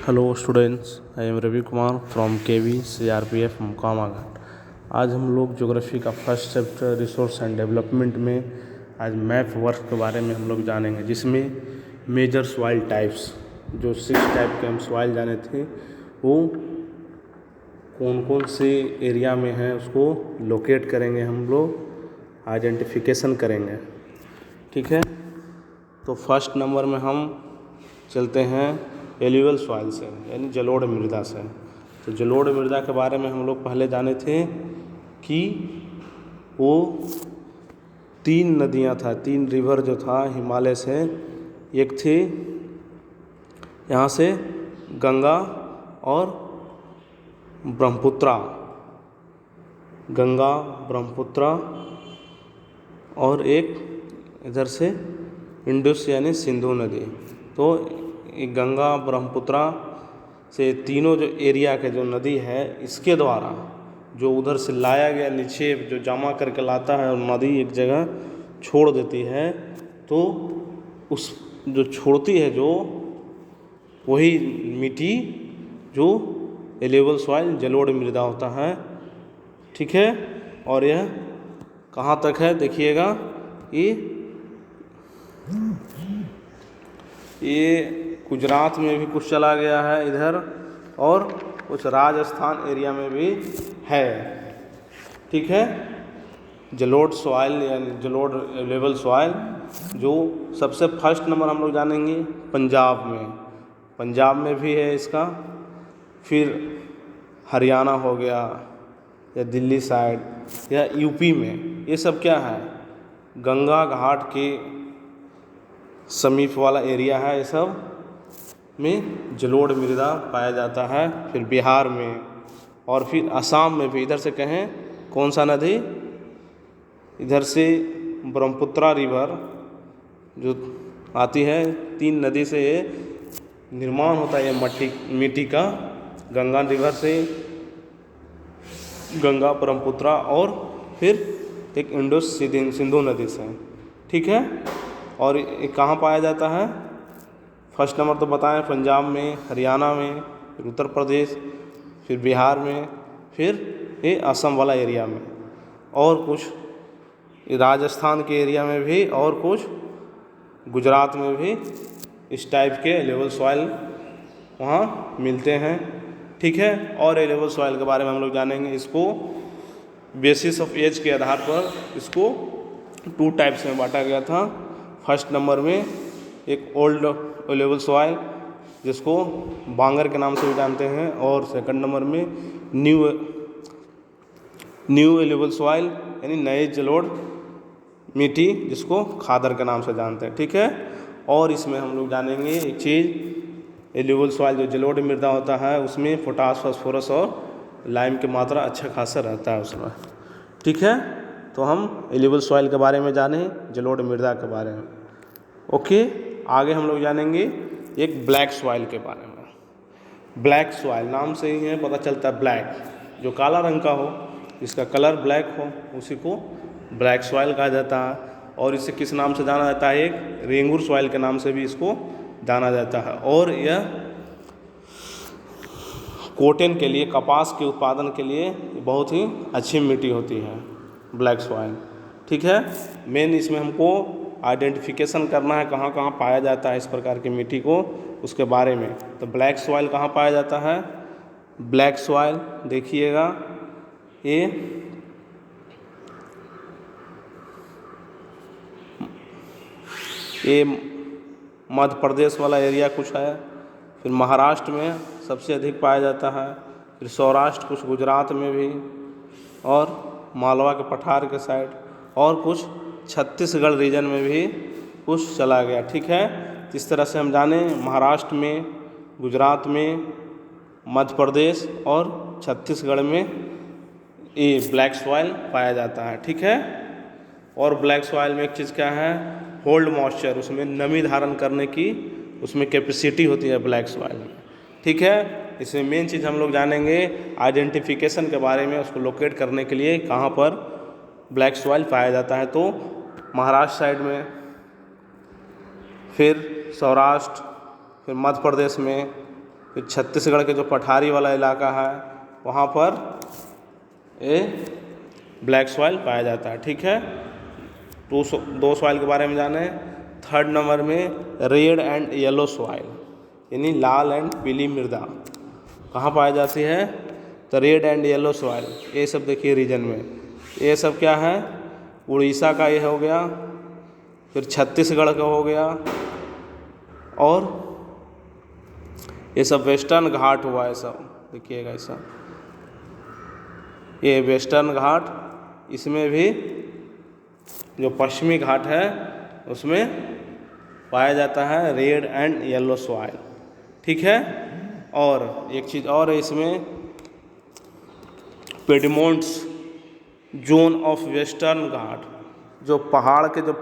Hello students, I am Ravi Kumar from KV CRPF Mokama Ghat. आज हम लोग ज्योग्राफी का first chapter resource and development में आज मैप वर्क के बारे में हम लोग जानेंगे, जिसमें मेजर सॉइल टाइप्स, जो 6 टाइप के हम सॉइल जाने थे, वो कौन कौन से एरिया में हैं उसको लोकेट करेंगे, हम लोग आइडेंटिफिकेशन करेंगे। ठीक है, तो फर्स्ट नंबर में हम चलते हैं एल्यूवियल सॉइल से, यानी जलोढ़ मृदा से। तो जलोढ़ मृदा के बारे में हम लोग पहले जाने थे कि वो 3 नदियाँ था, 3 रिवर जो था हिमालय से। एक थी यहाँ से गंगा और ब्रह्मपुत्रा, गंगा ब्रह्मपुत्रा, और एक इधर से इंडस यानी सिंधु नदी। तो गंगा ब्रह्मपुत्रा से तीनों जो एरिया के जो नदी है, इसके द्वारा जो उधर से लाया गया निक्षेप जो जमा करके लाता है और नदी एक जगह छोड़ देती है, तो उस जो छोड़ती है जो वही मिट्टी जो एल्यूवियल सॉइल जलोढ़ मृदा होता है। ठीक है, और यह कहाँ तक है देखिएगा, ये गुजरात में भी कुछ चला गया है इधर, और कुछ राजस्थान एरिया में भी है। ठीक है, जलोढ़ सॉइल यानी जलोढ़ एल्यूवियल सॉइल जो सबसे फर्स्ट नंबर हम लोग जानेंगे पंजाब में, पंजाब में भी है इसका। फिर हरियाणा हो गया, या दिल्ली साइड, या यूपी में। ये सब क्या है, गंगा घाट के समीप वाला एरिया है, ये सब में जलोढ़ मृदा पाया जाता है। फिर बिहार में, और फिर असम में भी। इधर से कहें कौन सा नदी, इधर से ब्रह्मपुत्रा रिवर जो आती है, 3 नदी से ये निर्माण होता है, ये मिट्टी का। गंगा रिवर से गंगा ब्रह्मपुत्रा, और फिर एक इंडस सिंधु नदी से। ठीक है, और ये कहाँ पाया जाता है, फर्स्ट नंबर तो बताएं पंजाब में, हरियाणा में, फिर उत्तर प्रदेश, फिर बिहार में, फिर ये असम वाला एरिया में, और कुछ राजस्थान के एरिया में भी, और कुछ गुजरात में भी इस टाइप के एल्यूवियल सॉइल वहाँ मिलते हैं। ठीक है, और एल्यूवियल सॉइल के बारे में हम लोग जानेंगे। इसको बेसिस ऑफ एज के आधार पर इसको 2 टाइप्स में बांटा गया था। फर्स्ट नंबर में एक ओल्ड एल्यूवियल सॉइल जिसको बांगर के नाम से भी जानते हैं, और सेकंड नंबर में न्यू एल्यूवियल सॉइल यानी नए जलोढ़ मिट्टी जिसको खादर के नाम से जानते हैं। ठीक है, और इसमें हम लोग जानेंगे एक चीज़, एल्यूवियल सॉइल जो जलोढ़ मृदा होता है उसमें पोटास, फास्फोरस और लाइम की मात्रा अच्छा खासा रहता है उसमें। ठीक है, तो हम एल्यूवियल सॉइल के बारे में जाने, जलोढ़ मृदा के बारे में। ओके, आगे हम लोग जानेंगे एक ब्लैक सॉइल के बारे में। ब्लैक सॉइल नाम से ही है पता चलता है, ब्लैक जो काला रंग का हो, जिसका कलर ब्लैक हो, उसी को ब्लैक सॉइल कहा जाता है। और इसे किस नाम से जाना जाता है, एक रेंगुर सॉइल के नाम से भी इसको जाना जाता है। और यह कॉटन के लिए, कपास के उत्पादन के लिए बहुत ही अच्छी मिट्टी होती है ब्लैक सॉइल। ठीक है, मेन इसमें हमको आइडेंटिफिकेशन करना है कहाँ कहाँ पाया जाता है इस प्रकार की मिट्टी को, उसके बारे में। तो ब्लैक सॉइल कहाँ पाया जाता है, ब्लैक सॉइल देखिएगा, ये मध्य प्रदेश वाला एरिया कुछ है, फिर महाराष्ट्र में सबसे अधिक पाया जाता है, फिर सौराष्ट्र, कुछ गुजरात में भी, और मालवा के पठार के साइड, और कुछ छत्तीसगढ़ रीजन में भी कुछ चला गया। ठीक है, इस तरह से हम जाने महाराष्ट्र में, गुजरात में, मध्य प्रदेश और छत्तीसगढ़ में ये ब्लैक सॉइल पाया जाता है। ठीक है, और ब्लैक सॉइल में एक चीज़ क्या है, होल्ड मॉइस्चर, उसमें नमी धारण करने की उसमें कैपेसिटी होती है ब्लैक सॉइल में। ठीक है, इसमें मेन चीज़ हम लोग जानेंगे आइडेंटिफिकेशन के बारे में, उसको लोकेट करने के लिए कहाँ पर ब्लैक सॉइल पाया जाता है। तो महाराष्ट्र साइड में, फिर सौराष्ट्र, फिर मध्य प्रदेश में, फिर छत्तीसगढ़ के जो पठारी वाला इलाका है वहाँ पर ये ब्लैक सॉइल पाया जाता है। ठीक है, दो सॉइल के बारे में जाने। थर्ड नंबर में रेड एंड येलो सॉइल, यानी लाल एंड पीली मृदा कहाँ पाई जाती है? तो रेड एंड येलो सॉइल, ये सब देखिए रीजन में। ये सब क्या है? उड़ीसा का ये हो गया, फिर छत्तीसगढ़ का हो गया, और ये सब वेस्टर्न घाट हुआ है। सब देखिएगा ऐसा, ये वेस्टर्न घाट, इसमें भी जो पश्चिमी घाट है उसमें पाया जाता है रेड एंड येलो सॉइल। ठीक है, और एक चीज़ और है इसमें, पेडमोंट्स जोन ऑफ वेस्टर्न घाट, जो पहाड़ के जो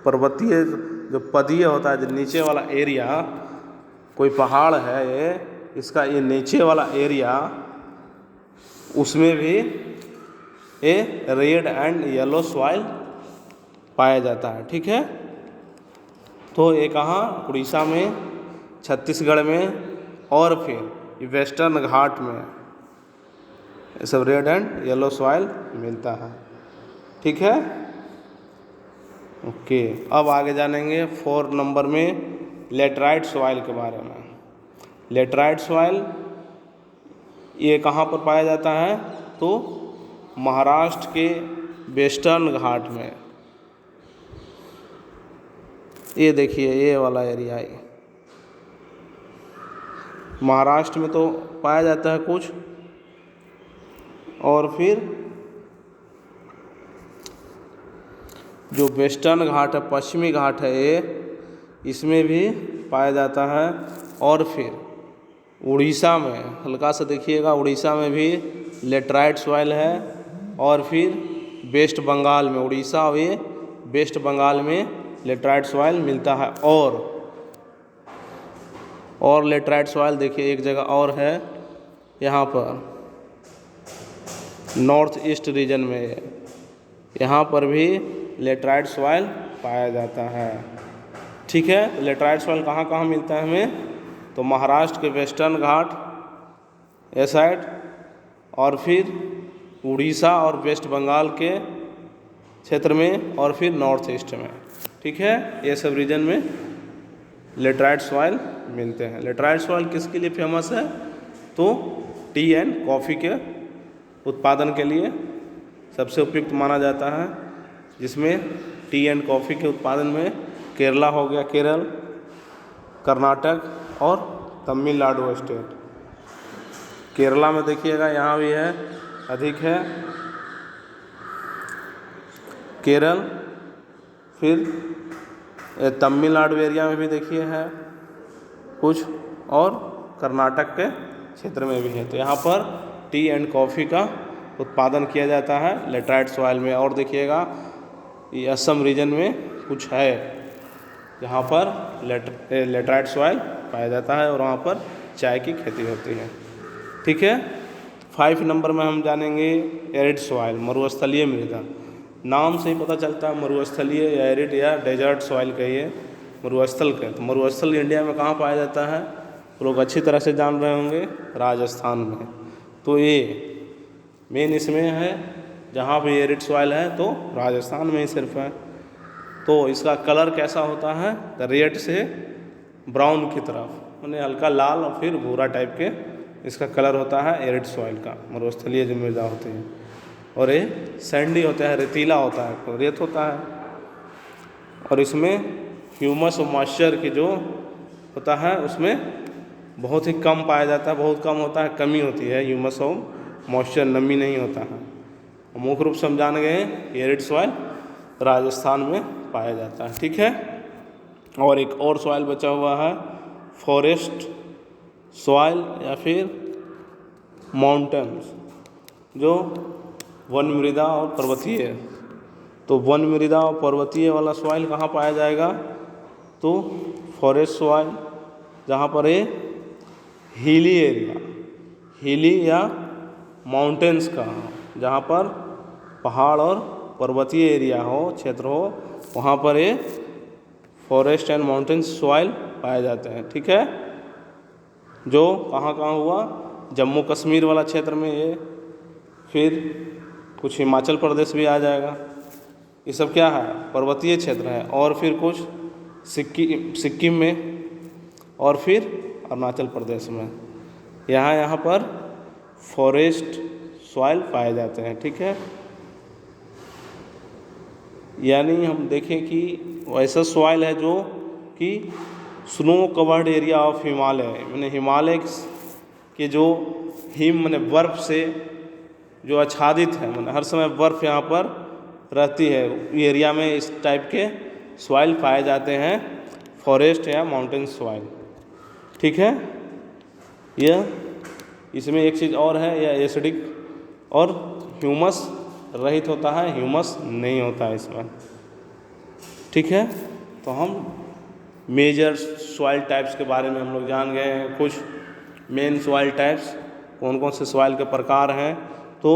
पर्वतीय जो पदीय होता है, जो नीचे वाला एरिया, कोई पहाड़ है ये, इसका ये नीचे वाला एरिया, उसमें भी ये रेड एंड येलो सॉइल पाया जाता है। ठीक है, तो ये कहाँ? उड़ीसा में, छत्तीसगढ़ में, और फिर ये वेस्टर्न घाट में ये सब रेड एंड येलो सॉइल मिलता है। ठीक है, ओके। अब आगे जानेंगे 4 नंबर में लेटराइट सॉइल के बारे में। लेटराइट सॉइल ये कहाँ पर पाया जाता है? तो महाराष्ट्र के वेस्टर्न घाट में। ये देखिए ये वाला एरिया है, महाराष्ट्र में तो पाया जाता है कुछ, और फिर जो वेस्टर्न घाट है, पश्चिमी घाट है ये, इसमें भी पाया जाता है। और फिर उड़ीसा में हल्का सा देखिएगा, उड़ीसा में भी लेटराइट सॉइल है, और फिर वेस्ट बंगाल में, उड़ीसा और ये वेस्ट बंगाल में लेटराइट सॉइल मिलता है। और लेटराइट सॉइल देखिए एक जगह और है, यहाँ पर नॉर्थ ईस्ट रीजन में, यहाँ पर भी लेटराइट सॉइल पाया जाता है। ठीक है, लेटराइट सॉइल कहाँ कहाँ मिलता है हमें? तो महाराष्ट्र के वेस्टर्न घाट ये साइड, और फिर उड़ीसा और वेस्ट बंगाल के क्षेत्र में, और फिर नॉर्थ ईस्ट में। ठीक है, ये सब रीजन में लेटराइट सॉइल मिलते हैं। लेटराइट सॉइल किसके लिए फेमस है? तो टी एंड कॉफ़ी के उत्पादन के लिए सबसे उपयुक्त माना जाता है, जिसमें टी एंड कॉफ़ी के उत्पादन में केरला हो गया, केरल, कर्नाटक और तमिलनाडु स्टेट। केरला में देखिएगा यहाँ भी है, अधिक है केरल, फिर तमिलनाडु एरिया में भी देखिए है कुछ, और कर्नाटक के क्षेत्र में भी है। तो यहाँ पर टी एंड कॉफ़ी का उत्पादन किया जाता है लेटराइट सॉइल में। और देखिएगा ये असम रीजन में कुछ है जहाँ पर लेटराइट सॉइल पाया जाता है, और वहाँ पर चाय की खेती होती है। ठीक है, 5 नंबर में हम जानेंगे एरिड सॉइल, मरुस्थलीय मृदा। नाम से ही पता चलता है मरुस्थलीय या एरिड या डेजर्ट सॉइल कहिए, मरुस्थल का। तो मरुस्थल इंडिया में कहाँ पाया जाता है? लोग अच्छी तरह से जान रहे होंगे, राजस्थान में। तो ये मेन इसमें है, जहाँ भी एरिड सॉइल है तो राजस्थान में ही सिर्फ है। तो इसका कलर कैसा होता है? रेड से ब्राउन की तरफ, यानी हल्का लाल और फिर भूरा टाइप के इसका कलर होता है एरिड सॉइल का, मरुस्थलीय जो मृदा होती है। और ये सैंडी होता है, रेतीला होता है, तो रेत होता है। और इसमें ह्यूमस और मॉइस्चर की जो होता है उसमें बहुत ही कम पाया जाता है, बहुत कम होता है, कमी होती है ह्यूमस और मॉइस्चर, नमी नहीं होता है। मुख्य रूप से हम जान गए एरिड सॉइल राजस्थान में पाया जाता है। ठीक है, और एक और सॉइल बचा हुआ है फॉरेस्ट सॉइल या फिर माउंटेन्स, जो वन मृदा और पर्वतीय। तो वन मृदा और पर्वतीय वाला सॉइल कहाँ पाया जाएगा? तो फॉरेस्ट सॉइल, जहाँ पर ये हिली एरिया, हिली या माउंटेन्स का, जहाँ पर पहाड़ और पर्वतीय एरिया हो, क्षेत्र हो, वहाँ पर ये फॉरेस्ट एंड माउंटेन्स सॉइल पाए जाते हैं। ठीक है, जो कहाँ कहाँ हुआ, जम्मू कश्मीर वाला क्षेत्र में ये, फिर कुछ हिमाचल प्रदेश भी आ जाएगा। ये सब क्या है, पर्वतीय क्षेत्र है। और फिर कुछ सिक्किम में, और फिर अरुणाचल प्रदेश में। यहाँ पर फॉरेस्ट सॉइल पाए जाते हैं। ठीक है, यानी हम देखें कि वैसा सॉइल है जो कि snow covered area of Himalaya, मैंने हिमालय के जो मैंने बर्फ़ से जो आच्छादित है, मैंने हर समय बर्फ़ यहाँ पर रहती है, एरिया में इस टाइप के सॉइल पाए जाते हैं, फॉरेस्ट या माउंटेन सॉइल। ठीक है, यह इसमें एक चीज़ और है, यह एसिडिक और ह्यूमस रहित होता है, ह्यूमस नहीं होता है इसमें। ठीक है, तो हम मेजर सॉइल टाइप्स के बारे में हम लोग जान गए हैं। कुछ मेन सॉइल टाइप्स, कौन कौन से सॉइल के प्रकार हैं, तो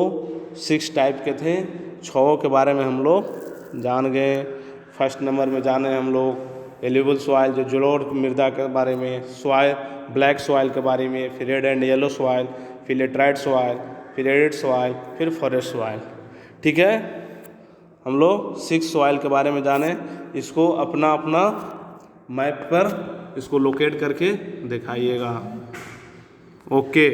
6 टाइप के थे। 6 के बारे में हम लोग जान गए। फर्स्ट नंबर में जाने हम लोग एल्यूवियल सॉइल, जो जलोढ़ मृदा के बारे में, सॉइल ब्लैक सॉइल के बारे में, फिर रेड एंड येलो सॉइल, फिर लेटराइट सॉइल, फिर एरिड सॉइल, फिर फॉरेस्ट सॉइल। ठीक है, हम लोग 6 सॉइल के बारे में जाने। इसको अपना अपना मैप पर इसको लोकेट करके दिखाइएगा। ओके।